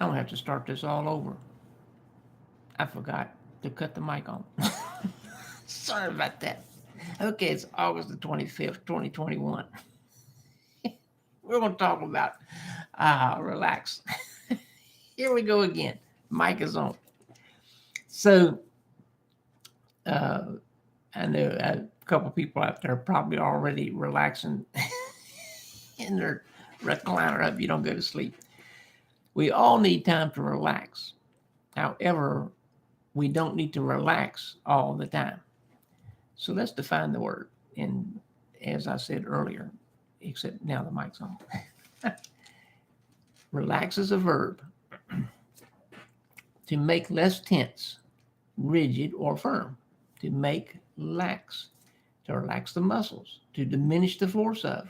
I don't have to start this all over. I forgot to cut the mic on. Sorry about that. Okay, it's August the 25th, 2021. We're going to talk about relax. Here we go again. Mic is on. So, uh, I know a couple people out there probably already relaxing in their recliner up. You don't go to sleep. We all need time to relax. However, we don't need to relax all the time. So let's define the word. And as I said earlier, except now the mic's on. Relax is a verb to make less tense, rigid, or firm. To make lax, to relax the muscles, to diminish the force of,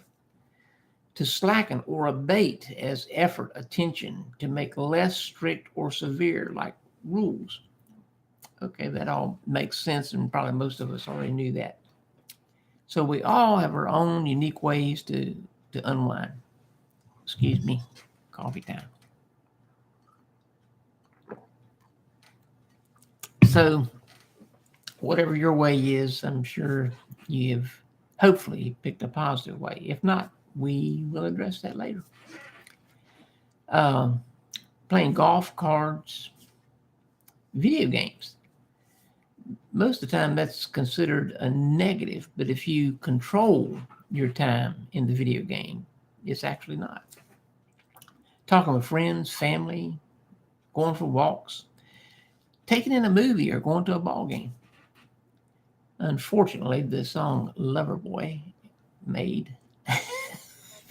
to slacken or abate as effort, attention, to make less strict or severe, like rules. Okay, that all makes sense, and probably most of us already knew that. So we all have our own unique ways to unwind. Excuse me, coffee time. So, whatever your way is, I'm sure you've hopefully picked a positive way. If not, we will address that later. Um, Playing golf, cards, video games. Most of the time, that's considered a negative, but if you control your time in the video game, it's actually not. Talking with friends, family, going for walks, taking in a movie, or going to a ball game. Unfortunately, the song Loverboy, made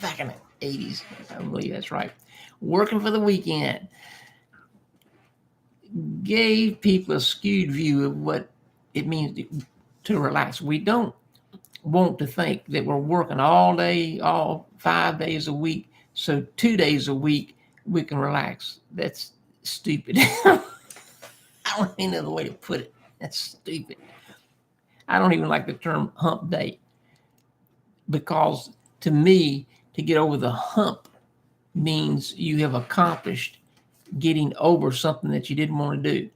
back in the 80s, I believe that's right, Working for the Weekend, gave people a skewed view of what it means to relax. We don't want to think that we're working all day, all 5 days a week, so 2 days a week we can relax. That's stupid. I don't even know the way to put it. That's stupid. I don't even like the term hump day because to me, to get over the hump means you have accomplished getting over something that you didn't want to do.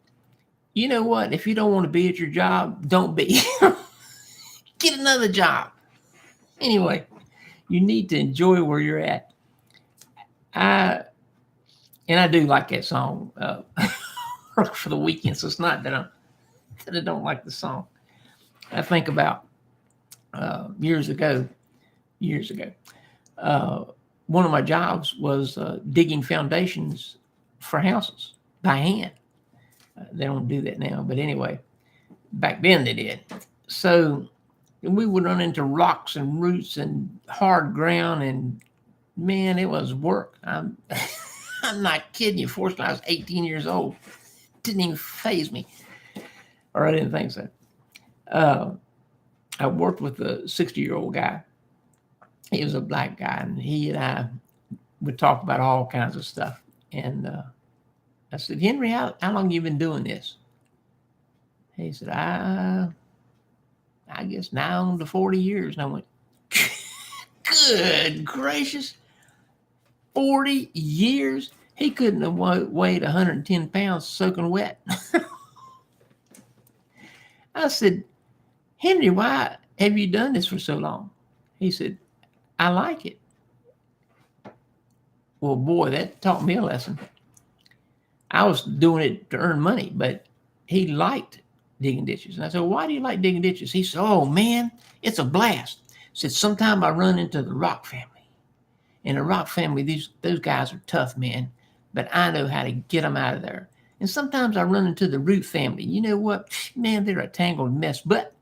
You know what? If you don't want to be at your job, don't be. Get another job. Anyway, you need to enjoy where you're at. I do like that song, Work for the Weekend. So it's not that I don't like the song. I think about years ago, uh, one of my jobs was digging foundations for houses by hand. They don't do that now, but anyway, back then they did. So we would run into rocks and roots and hard ground, and man, it was work. I'm not kidding you. Fortunately, I was 18 years old. Didn't even faze me, or I didn't think so. Uh, I worked with a 60-year-old guy. He was a black guy, and he and I would talk about all kinds of stuff. And I said, Henry, how long you been doing this? He said, I guess now on to 40 years. And I went, good gracious, 40 years? He couldn't have weighed 110 pounds soaking wet. I said, Henry, why have you done this for so long? He said, I like it. Well, boy, that taught me a lesson. I was doing it to earn money, but he liked digging ditches. And I said, why do you like digging ditches? He said, oh, man, it's a blast. He said, sometime I run into the Rock family. In the Rock family, those guys are tough, man, but I know how to get them out of there. And sometimes I run into the Root family. You know what? Man, they're a tangled mess, but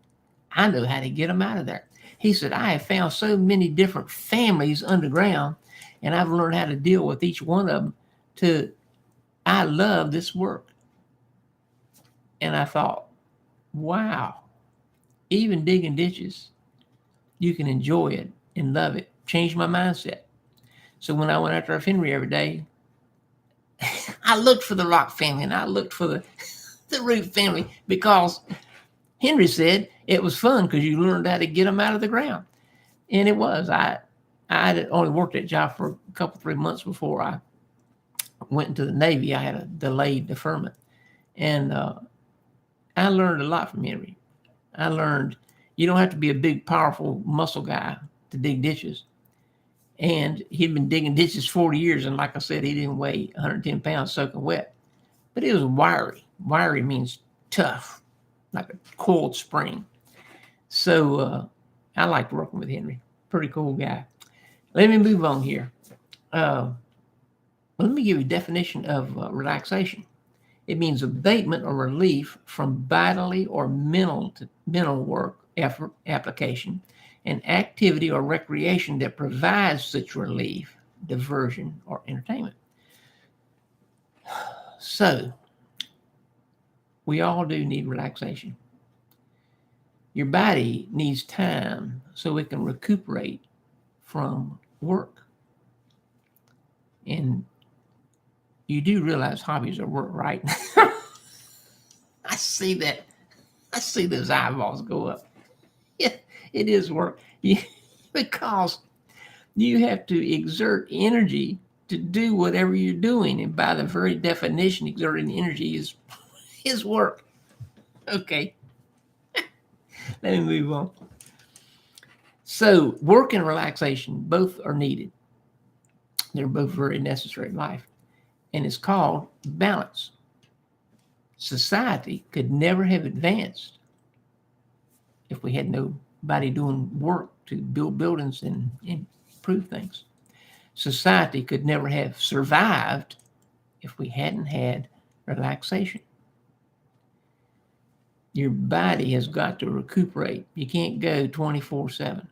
I know how to get them out of there. He said, I have found so many different families underground, and I've learned how to deal with each one of them. I love this work. And I thought, wow, even digging ditches, you can enjoy it and love it. Changed my mindset. So when I went after Henry every day, I looked for the Rock family and I looked for the Root family because Henry said it was fun because you learned how to get them out of the ground. And it was. I had only worked that job for a couple, 3 months before I went into the Navy, I had a delayed deferment. And I learned a lot from Henry. I learned you don't have to be a big, powerful muscle guy to dig ditches. And he'd been digging ditches 40 years. And like I said, he didn't weigh 110 pounds soaking wet. But he was wiry. Wiry means tough, like a coiled spring. So I liked working with Henry. Pretty cool guy. Let me move on here. Let me give you a definition of relaxation. It means abatement or relief from bodily or mental work, effort, application, and activity or recreation that provides such relief, diversion, or entertainment. So, we all do need relaxation. Your body needs time so it can recuperate from work. And you do realize hobbies are work, right? I see that. I see those eyeballs go up. Yeah, it is work. Because you have to exert energy to do whatever you're doing. And by the very definition, exerting energy is work. Okay. Let me move on. So work and relaxation, both are needed. They're both very necessary in life. And it's called balance. Society could never have advanced if we had nobody doing work to build buildings and improve things. Society could never have survived if we hadn't had relaxation. Your body has got to recuperate. You can't go 24/7.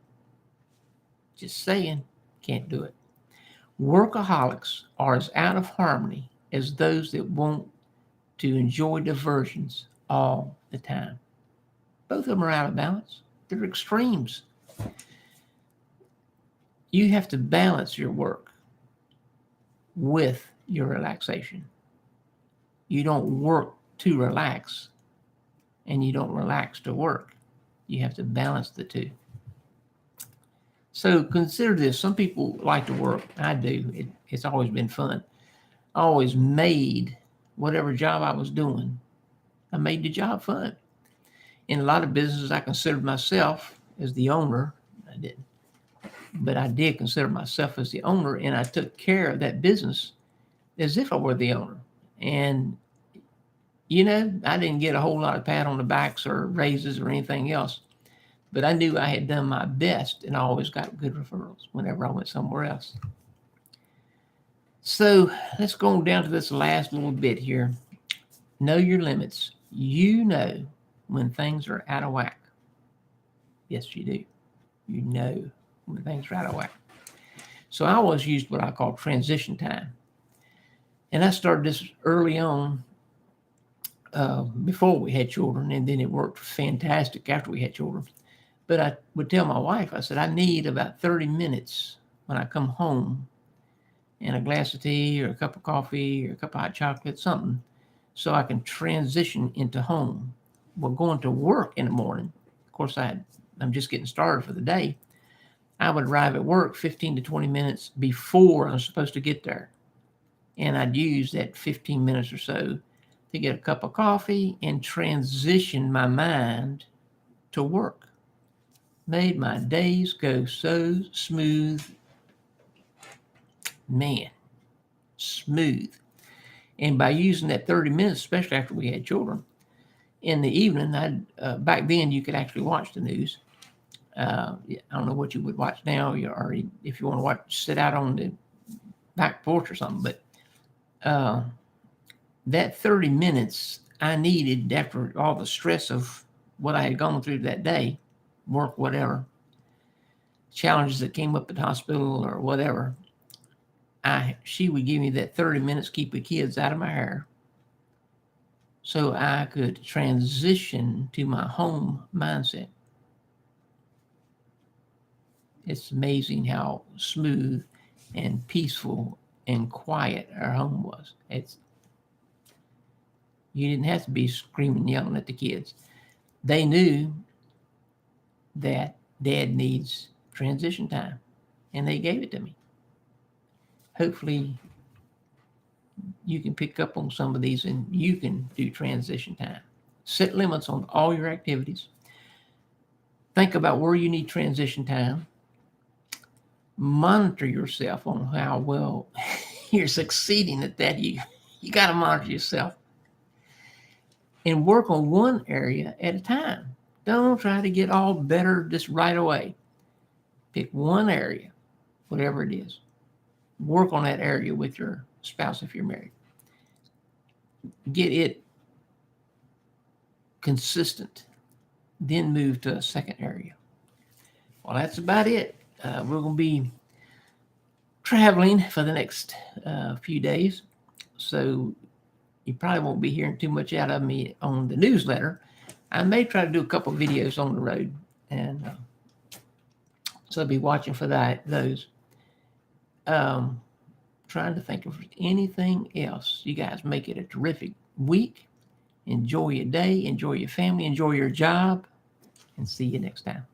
Just saying, can't do it. Workaholics are as out of harmony as those that want to enjoy diversions all the time. Both of them are out of balance. They're extremes. You have to balance your work with your relaxation. You don't work to relax, and you don't relax to work. You have to balance the two. So consider this. Some people like to work. I do. It's always been fun. I always made whatever job I was doing, I made the job fun. In a lot of businesses, I considered myself as the owner. I didn't, but I did consider myself as the owner, and I took care of that business as if I were the owner. And, I didn't get a whole lot of pat on the backs or raises or anything else, but I knew I had done my best, and I always got good referrals whenever I went somewhere else. So let's go down to this last little bit here. Know your limits. You know when things are out of whack. Yes, you do. You know when things are out of whack. So I always used what I call transition time. And I started this early on before we had children, and then it worked fantastic after we had children. But I would tell my wife, I said, I need about 30 minutes when I come home and a glass of tea or a cup of coffee or a cup of hot chocolate, something, so I can transition into home. Well, going to work in the morning, of course, I'm just getting started for the day. I would arrive at work 15 to 20 minutes before I'm supposed to get there. And I'd use that 15 minutes or so to get a cup of coffee and transition my mind to work. Made my days go so smooth. Man, smooth. And by using that 30 minutes, especially after we had children, in the evening, back then you could actually watch the news. I don't know what you would watch now, or if you want to watch, sit out on the back porch or something. But that 30 minutes I needed after all the stress of what I had gone through that day, work, whatever, challenges that came up at the hospital or whatever. She would give me that 30 minutes, keep the kids out of my hair, so I could transition to my home mindset. It's amazing how smooth and peaceful and quiet our home was. You didn't have to be screaming, yelling at the kids. They knew that Dad needs transition time, and they gave it to me. Hopefully you can pick up on some of these and you can do transition time. Set limits on all your activities. Think about where you need transition time. Monitor yourself on how well you're succeeding at that. You got to monitor yourself and work on one area at a time. Don't try to get all better just right away. Pick one area, whatever it is. Work on that area with your spouse if you're married. Get it consistent. Then move to a second area. Well, that's about it. We're going to be traveling for the next few days. So you probably won't be hearing too much out of me on the newsletter. I may try to do a couple of videos on the road. And so I'll be watching for those. Trying to think of anything else. You guys make it a terrific week. Enjoy your day. Enjoy your family. Enjoy your job. And see you next time.